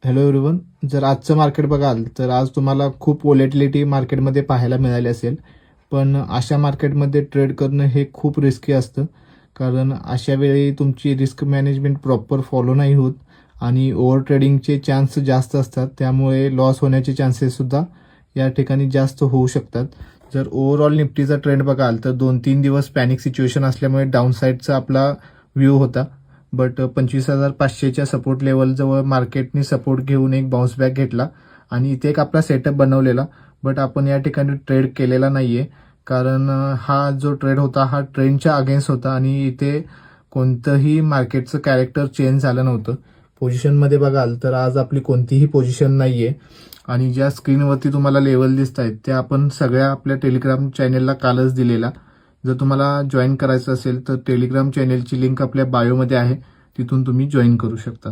Hello everyone. जर आजचं market बघाल तर आज तुम्हाला खूप व्होलॅटिलिटी मार्केटमध्ये पाहायला मिळाली असेल. पण अशा मार्केटमध्ये ट्रेड करणं हे खूप रिस्की असतं, कारण अशा वेळी तुमची रिस्क मॅनेजमेंट प्रॉपर फॉलो नाही होत आणि ओव्हर ट्रेडिंगचे चान्स जास्त असतात. त्यामुळे लॉस होण्याचे चान्सेससुद्धा या ठिकाणी जास्त होऊ शकतात. जर ओव्हरऑल निफ्टीचा ट्रेंड बघाल तर 2-3 दिवस पॅनिक सिच्युएशन असल्यामुळे डाऊनसाईडचा आपला व्ह्यू होता. बट 25,500च्या सपोर्ट लेवलजवळ मार्केटने सपोर्ट घेऊन एक बाउन्स बॅक घेतला आणि इथे एक आपला सेटअप बनवलेला. बट आपण या ठिकाणी ट्रेड केलेला नाहीये, कारण हा जो ट्रेड होता हा ट्रेंडच्या अगेन्स्ट होता आणि इथे कोणतंही मार्केटचं कॅरेक्टर चेंज झालं नव्हतं. पोझिशनमध्ये बघाल तर आज आपली कोणतीही पोझिशन नाहीये आणि ज्या स्क्रीनवरती तुम्हाला लेवल दिसत आहेत त्या आपण सगळ्या आपल्या टेलिग्राम चॅनेलला कालच दिलेला. जर तुम्हाला जॉईन करायचं असेल तर टेलिग्राम चॅनेलची लिंक आपल्या बायोमध्ये आहे, तिथून तुम्ही जॉईन करू शकता.